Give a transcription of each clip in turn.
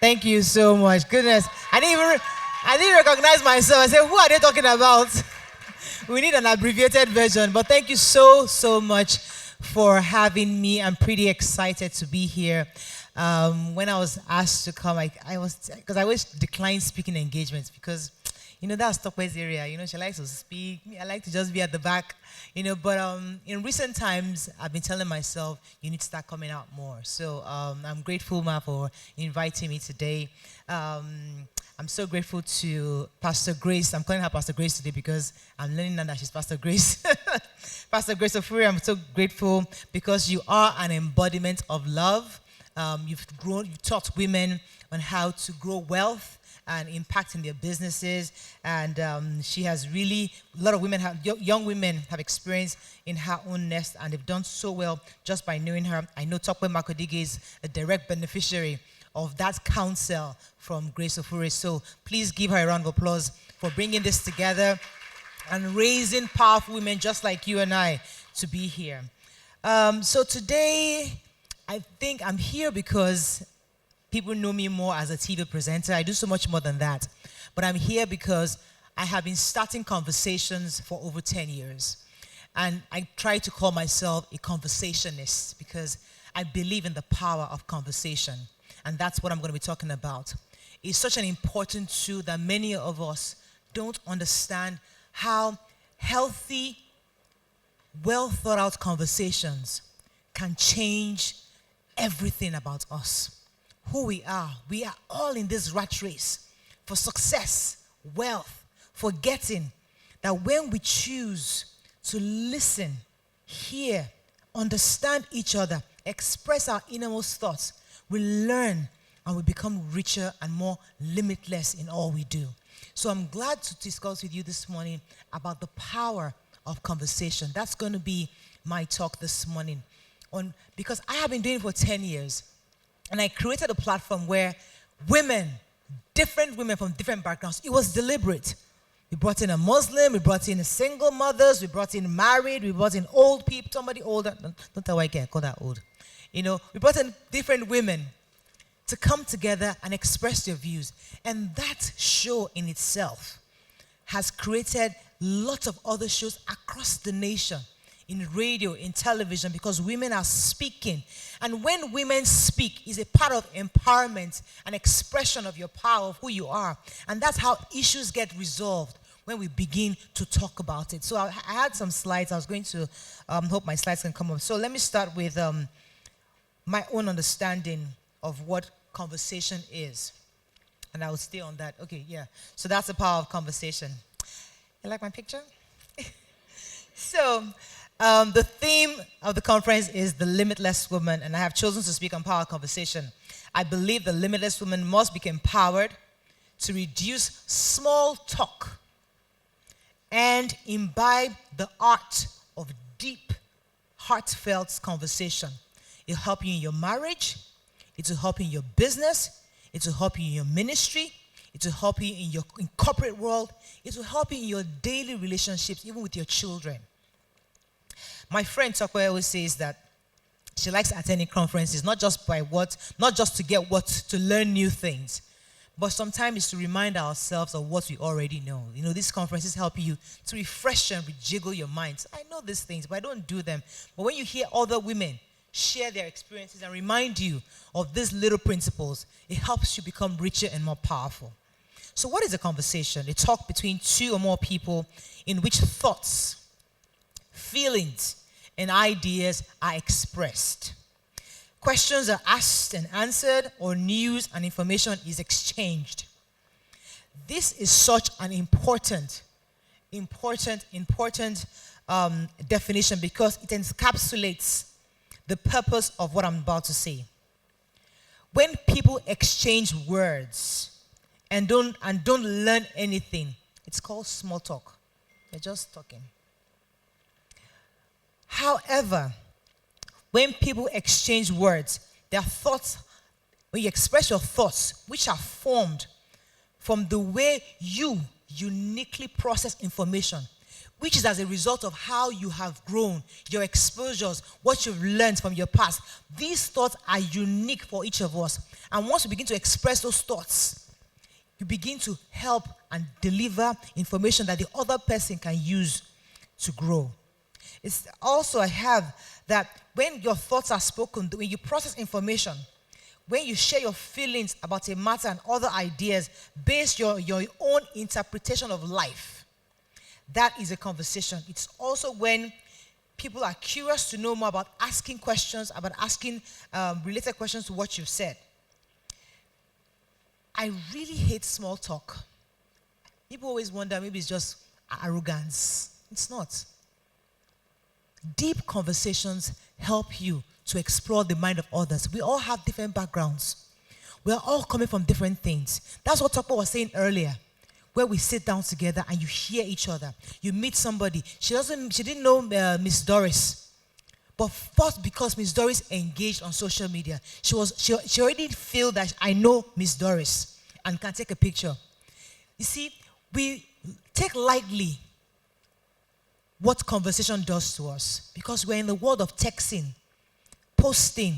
Thank you so much. Goodness. I didn't recognize myself. I said, who are they talking about? We need an abbreviated version. But thank you so much for having me. I'm pretty excited to be here. When I was asked to come, I was, because I always decline speaking engagements because, that's Tokwe's area. She likes to speak. I like to just be at the back, But in recent times, I've been telling myself, you need to start coming out more. So I'm grateful, Ma, for inviting me today. I'm so grateful to Pastor Grace. I'm calling her Pastor Grace today because I'm learning now that she's Pastor Grace. Pastor Grace Ofuri, I'm so grateful because you are an embodiment of love. You've taught women on how to grow wealth and impact in their businesses. And she has really, a lot of women, young women have experience in her own nest, and they've done so well just by knowing her. I know Tokwe Makodige is a direct beneficiary of that counsel from Grace Ofuri. So please give her a round of applause for bringing this together and raising powerful women just like you and I to be here. So today, I think I'm here because people know me more as a TV presenter. I do so much more than that. But I'm here because I have been starting conversations for over 10 years. And I try to call myself a conversationist because I believe in the power of conversation. And that's what I'm going to be talking about. It's such an important tool that many of us don't understand how healthy, well thought out conversations can change everything about us. Who we are all in this rat race for success, wealth, forgetting that when we choose to listen, hear, understand each other, express our innermost thoughts, we learn and we become richer and more limitless in all we do. So I'm glad to discuss with you this morning about the power of conversation. That's going to be my talk this morning. Because I have been doing it for 10 years. And I created a platform where different women from different backgrounds, it was deliberate. We brought in a Muslim, we brought in single mothers, we brought in married, we brought in old people, somebody older. Don't tell why I can't call that old. We brought in different women to come together and express their views. And that show in itself has created lots of other shows across the nation, in radio, in television, because women are speaking. And when women speak, is a part of empowerment and expression of your power, of who you are. And that's how issues get resolved when we begin to talk about it. So I had some slides. I was going to hope my slides can come up. So let me start with my own understanding of what conversation is. And I will stay on that. Okay, yeah. So that's the power of conversation. You like my picture? So the theme of the conference is the Limitless Woman, and I have chosen to speak on power conversation. I believe the limitless woman must be empowered to reduce small talk and imbibe the art of deep, heartfelt conversation. It'll help you in your marriage. It will help you in your business. It will help you in your ministry. It will help you in your corporate world. It will help you in your daily relationships, even with your children. My friend Tokwe always says that she likes attending conferences, not just to learn new things, but sometimes it's to remind ourselves of what we already know. These conferences help you to refresh and rejiggle your minds. I know these things, but I don't do them. But when you hear other women share their experiences and remind you of these little principles, it helps you become richer and more powerful. So what is a conversation? A talk between two or more people in which thoughts, feelings, and ideas are expressed. Questions are asked and answered, or news and information is exchanged. This is such an important definition because it encapsulates the purpose of what I'm about to say. When people exchange words and don't learn anything, it's called small talk. They're just talking. However, when people exchange words, their thoughts, when you express your thoughts, which are formed from the way you uniquely process information, which is as a result of how you have grown, your exposures, what you've learned from your past. These thoughts are unique for each of us. And once you begin to express those thoughts, you begin to help and deliver information that the other person can use to grow. It's also, I have that when your thoughts are spoken, when you process information, when you share your feelings about a matter and other ideas, based your own interpretation of life, that is a conversation. It's also when people are curious to know more about asking questions, about asking related questions to what you've said. I really hate small talk. People always wonder, maybe it's just arrogance. It's not. Deep conversations help you to explore the mind of others. We all have different backgrounds. We are all coming from different things. That's what Tokpo was saying earlier, where we sit down together and you hear each other. You meet somebody. She didn't know Miss Doris, but first because Miss Doris engaged on social media, she already feel that I know Miss Doris and can take a picture. You see, we take lightly what conversation does to us because we're in the world of texting, posting,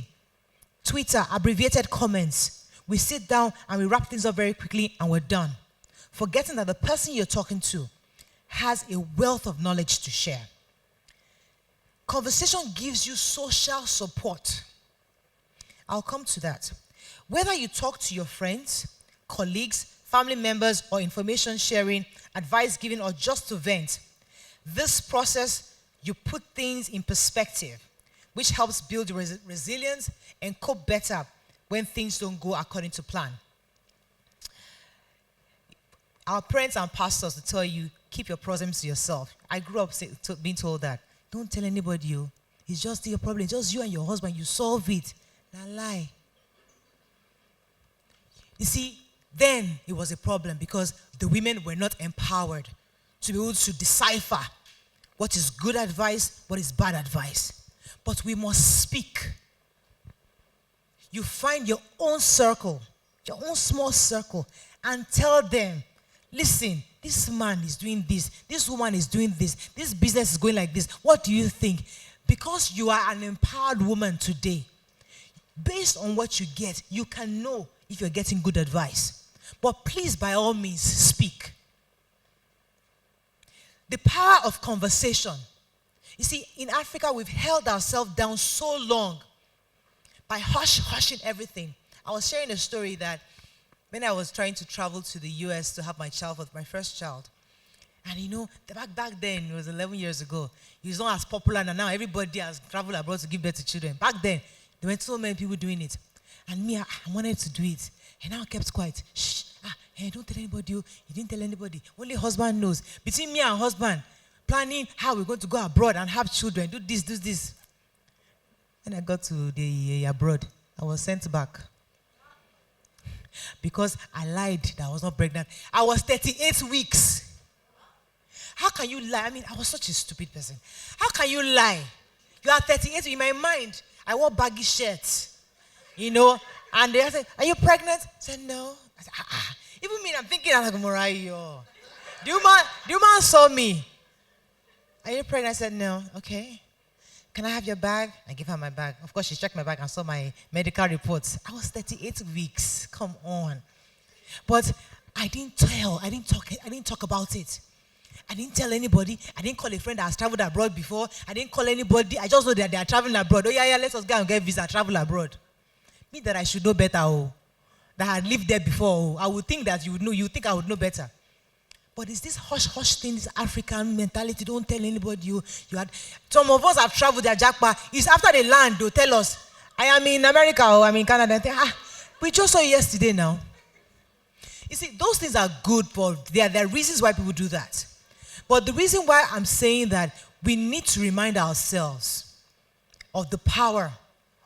Twitter, abbreviated comments. We sit down and we wrap things up very quickly and we're done, forgetting that the person you're talking to has a wealth of knowledge to share. Conversation gives you social support. I'll come to that. Whether you talk to your friends, colleagues, family members, or information sharing, advice giving, or just to vent, this process, you put things in perspective, which helps build resilience and cope better when things don't go according to plan. Our parents and pastors will tell you, keep your problems to yourself. I grew up being told that. Don't tell anybody you. It's just your problem. It's just you and your husband. You solve it. Now lie. You see, then it was a problem because the women were not empowered to be able to decipher what is good advice, what is bad advice. But we must speak. You find your own circle, your own small circle, and tell them, listen, this man is doing this woman is doing this business is going like this. What do you think? Because you are an empowered woman today, based on what you get, you can know if you're getting good advice. But please, by all means, speak. The power of conversation. You see, in Africa, we've held ourselves down so long by hushing everything. I was sharing a story that when I was trying to travel to the US to have my first child, and you know, back then, it was 11 years ago, it was not as popular, and now everybody has traveled abroad to give birth to children. Back then, there were so many people doing it. And me, I wanted to do it. And I kept quiet. Shh, hey, don't tell anybody. You didn't tell anybody. Only husband knows. Between me and husband, planning how we're going to go abroad and have children, do this. When I got to the abroad, I was sent back. Because I lied that I was not pregnant. I was 38 weeks. How can you lie? I mean, I was such a stupid person. How can you lie? You are 38. In my mind, I wore baggy shirts, you know, and they said, are you pregnant? I said, no. I said, Even me, I'm thinking, I'm like, Morayo. The woman saw me. Are you pregnant? I said, no. Okay. Can I have your bag? I gave her my bag. Of course, she checked my bag and saw my medical reports. I was 38 weeks. Come on. But I didn't talk about it. I didn't tell anybody. I didn't call a friend that has traveled abroad before. I didn't call anybody. I just know that they are traveling abroad. Oh, yeah, let us go and get visa, travel abroad. Me that I should know better, that I had lived there before. I would think that you would know. You would think I would know better. But it's this hush thing, this African mentality. Don't tell anybody you had. Some of us have traveled their jackpot. It's after they land, they'll tell us, I am in America or I'm in Canada. We just saw it yesterday now. You see, those things are good, but there are reasons why people do that. But the reason why I'm saying that we need to remind ourselves of the power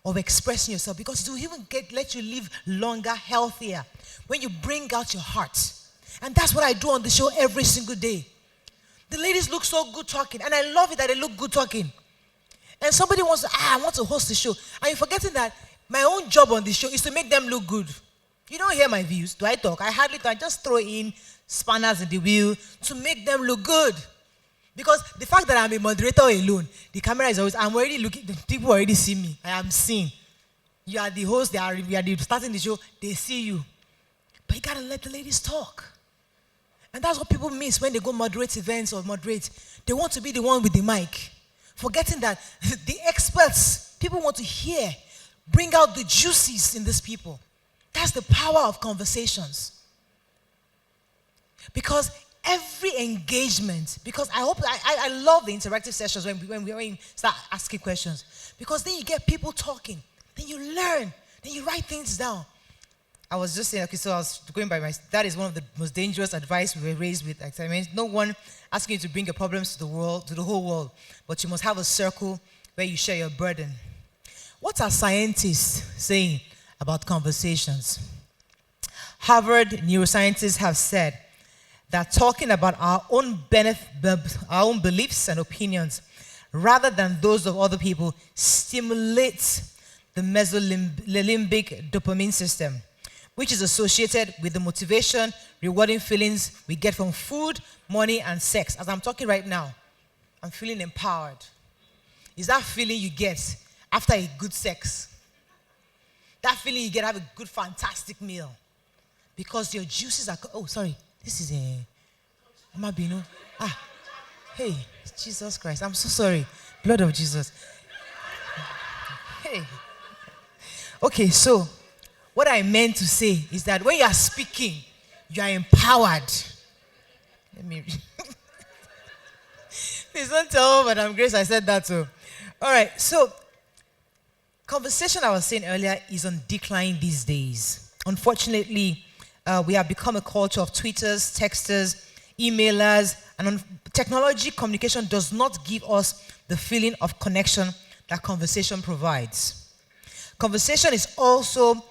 of expressing yourself, because it will even let you live longer, healthier, when you bring out your heart. And that's what I do on the show every single day. The ladies look so good talking, and I love it that they look good talking. And somebody wants to, I want to host the show. And you're forgetting that my own job on the show is to make them look good. You don't hear my views. Do I talk? I hardly talk. I just throw in spanners in the wheel to make them look good. Because the fact that I'm a moderator alone, the camera is always, I'm already looking, the people already see me. I am seen. You are the host, you are starting the show, they see you. But you gotta let the ladies talk. And that's what people miss when they go moderate events or moderate. They want to be the one with the mic. Forgetting that the experts, people want to hear, bring out the juices in these people. That's the power of conversations. Because every engagement, because I love the interactive sessions when we start asking questions. Because then you get people talking, then you learn, then you write things down. I was just saying, okay, so I was going by that is one of the most dangerous advice we were raised with. I mean, no one asking you to bring your problems to the world, to the whole world, but you must have a circle where you share your burden. What are scientists saying about conversations? Harvard neuroscientists have said that talking about our own beliefs and opinions, rather than those of other people, stimulates the mesolimbic dopamine system, which is associated with the motivation, rewarding feelings we get from food, money, and sex. As I'm talking right now, I'm feeling empowered. Is that feeling you get after a good sex? That feeling you get after a good, fantastic meal? Because your juices are... Oh, sorry. This is a... Amabino. Hey, Jesus Christ. I'm so sorry. Blood of Jesus. Hey. Okay, so... what I meant to say is that when you are speaking, you are empowered. Let me please don't tell Madam Grace I said that too. All right, so conversation I was saying earlier is on decline these days. Unfortunately, we have become a culture of tweeters, texters, emailers, and technology communication does not give us the feeling of connection that conversation provides. Conversation is also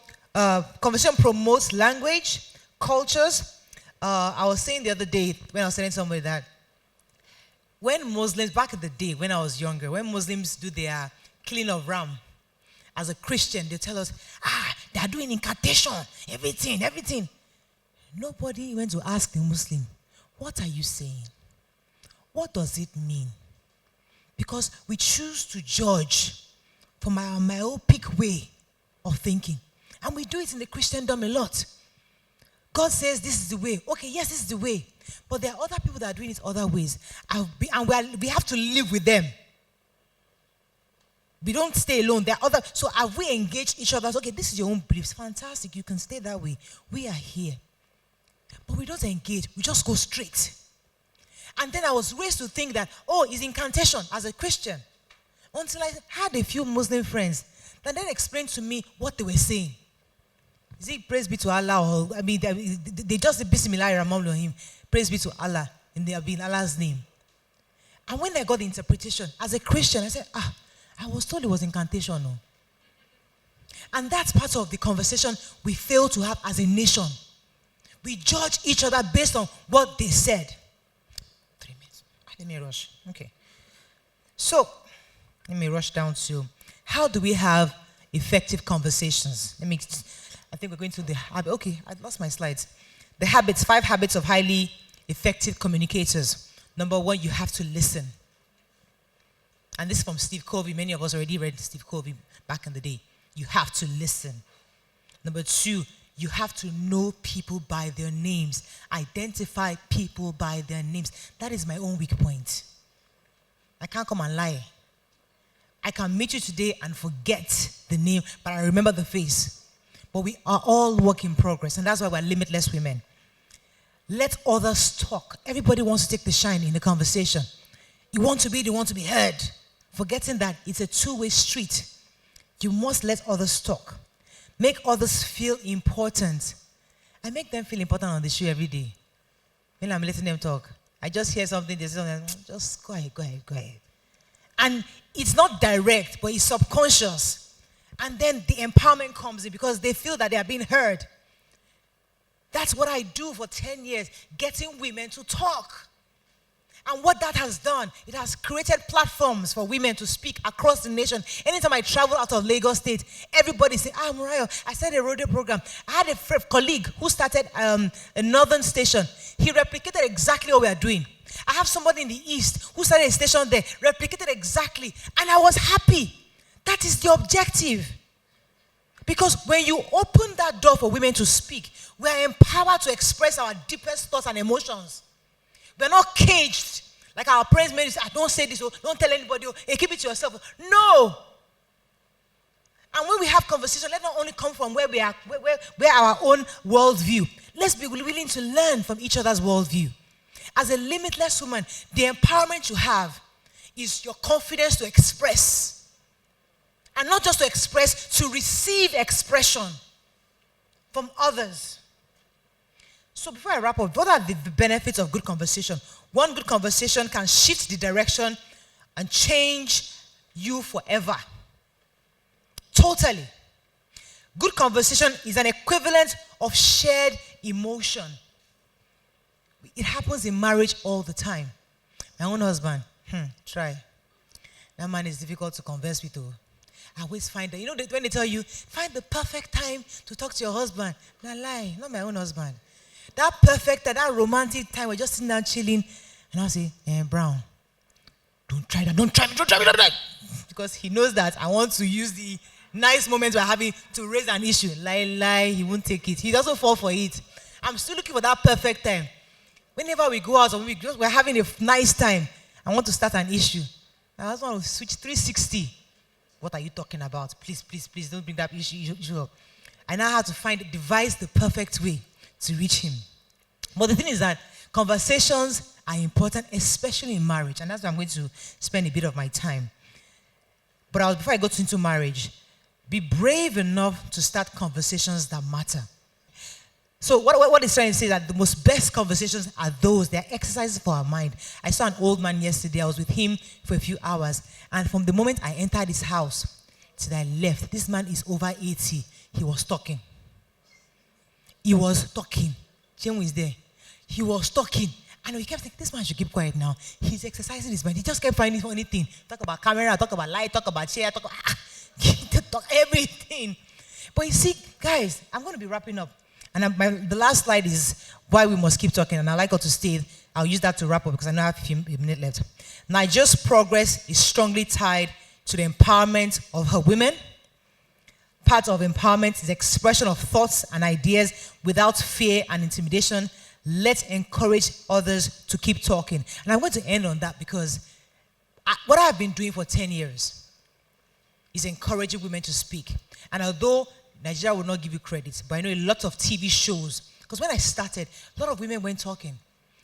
conversation promotes language, cultures. I was saying the other day when I was telling somebody that when Muslims, back in the day when I was younger, when Muslims do their killing of ram, as a Christian, they tell us, they are doing incantation, everything. Nobody went to ask the Muslim, what are you saying? What does it mean? Because we choose to judge from our myopic way of thinking. And we do it in the Christendom a lot. God says this is the way. Okay, yes, this is the way. But there are other people that are doing it other ways. And we have to live with them. We don't stay alone. There are other. So have we engaged each other? Okay, this is your own beliefs. Fantastic. You can stay that way. We are here. But we don't engage. We just go straight. And then I was raised to think that, it's incantation as a Christian. Until I had a few Muslim friends that then explained to me what they were saying. Is it praise be to Allah? Or, they just say Bismillah Rahman Rahim. Praise be to Allah. In Allah's name. And when I got the interpretation, as a Christian, I said, I was told it was incantation. No? And that's part of the conversation we fail to have as a nation. We judge each other based on what they said. 3 minutes. Let me rush. Okay. So, let me rush down to how do we have effective conversations? I think we're going to the habit. Okay, I lost my slides. The habits, 5 habits of highly effective communicators. Number 1, you have to listen. And this is from Steve Covey. Many of us already read Steve Covey back in the day. You have to listen. Number 2, you have to know people by their names. Identify people by their names. That is my own weak point. I can't come and lie. I can meet you today and forget the name, but I remember the face. But we are all work in progress, and that's why we're limitless women. Let others talk. Everybody wants to take the shine in the conversation. They want to be heard. Forgetting that it's a two-way street. You must let others talk. Make others feel important. I make them feel important on the show every day. When I'm letting them talk, I just hear something, they say something, just go ahead. And it's not direct, but it's subconscious. And then the empowerment comes in because they feel that they are being heard. That's what I do for 10 years, getting women to talk. And what that has done, it has created platforms for women to speak across the nation. Anytime I travel out of Lagos State, everybody say, Morayo, I started a radio program. I had a colleague who started a northern station. He replicated exactly what we are doing. I have somebody in the east who started a station there, replicated exactly, and I was happy. That is the objective. Because when you open that door for women to speak, we are empowered to express our deepest thoughts and emotions. We're not caged like our parents made us say, don't say this, don't tell anybody, hey, keep it to yourself. No. And when we have conversation, let not only come from where we are, where our own worldview. Let's be willing to learn from each other's worldview. As a limitless woman, the empowerment you have is your confidence to express. And not just to express, to receive expression from others. So before I wrap up, what are the benefits of good conversation? One good conversation can shift the direction and change you forever. Totally. Good conversation is an equivalent of shared emotion. It happens in marriage all the time. My own husband, try. That man is difficult to converse with. I always find that, when they tell you, find the perfect time to talk to your husband. No lie, not my own husband. That perfect time, that romantic time, we're just sitting down chilling, and I'll say, Brown, don't try that, don't try me. Because he knows that I want to use the nice moments we're having to raise an issue. Lie, he won't take it. He doesn't fall for it. I'm still looking for that perfect time. Whenever we go out or we're having a nice time, I want to start an issue. My husband will switch 360. What are you talking about? Please, don't bring that issue up. I now have to devise the perfect way to reach him. But the thing is that conversations are important, especially in marriage. And that's where I'm going to spend a bit of my time. But before I go into marriage, be brave enough to start conversations that matter. So what it's trying to say is that the most best conversations are those. They're exercises for our mind. I saw an old man yesterday. I was with him for a few hours. And from the moment I entered his house till I left, this man is over 80. He was talking. Jim is there. He was talking. And we kept thinking, this man should keep quiet now. He's exercising his mind. He just kept finding anything. Talk about camera, talk about light, talk about chair, talk everything. But you see, guys, I'm going to be wrapping up. And the last slide is why we must keep talking. And I'd like us to stay. I'll use that to wrap up because I now have a minute left. Nigeria's progress is strongly tied to the empowerment of her women. Part of empowerment is expression of thoughts and ideas without fear and intimidation. Let's encourage others to keep talking. And I'm going to end on that because what I've been doing for 10 years is encouraging women to speak. And although Nigeria will not give you credit, but I know a lot of TV shows, because when I started, a lot of women weren't talking.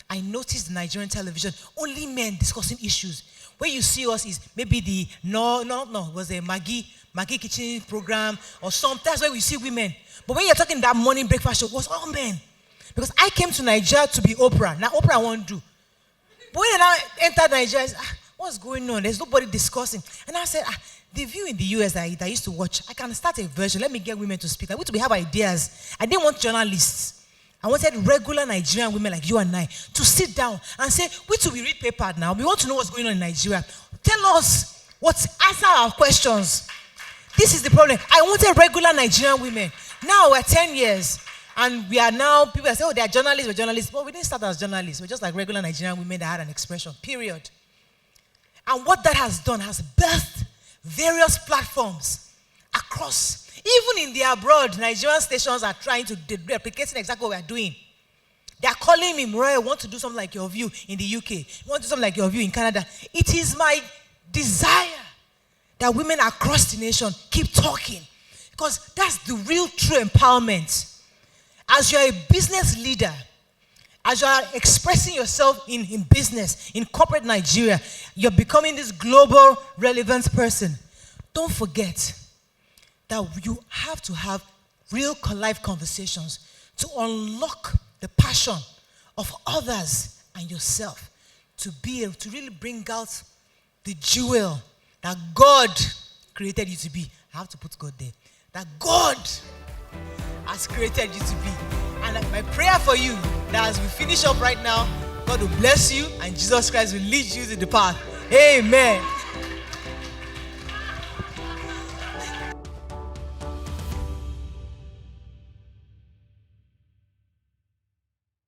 I noticed Nigerian television, only men discussing issues. Where you see us is maybe was a Maggie kitchen program or something. That's where we see women. But when you're talking that morning breakfast show, it was all men. Because I came to Nigeria to be Oprah. Now Oprah won't do. But when I entered Nigeria, I said, what's going on? There's nobody discussing. And I said, the View in the US that I used to watch, I can start a version. Let me get women to speak. I want to have ideas. I didn't want journalists. I wanted regular Nigerian women like you and I to sit down and say, we read paper now. We want to know what's going on in Nigeria. Tell us answer our questions. This is the problem. I wanted regular Nigerian women. Now we're 10 years. And we are now, people say, they are journalists, we're journalists. But we didn't start as journalists. We're just like regular Nigerian women that had an expression, period. And what that has done has birthed various platforms across. Even in the abroad, Nigerian stations are trying to replicate exactly what we are doing. They are calling me, Morayo, want to do something like your View in the UK. You want to do something like your View in Canada. It is my desire that women across the nation keep talking. Because that's the real true empowerment. As you're a business leader, as you are expressing yourself in business, in corporate Nigeria, you're becoming this global relevant person. Don't forget that you have to have real life conversations to unlock the passion of others and yourself to be able to really bring out the jewel that God created you to be. I have to put God there. That God has created you to be. And my prayer for you, that as we finish up right now, God will bless you, and Jesus Christ will lead you to the path. Amen.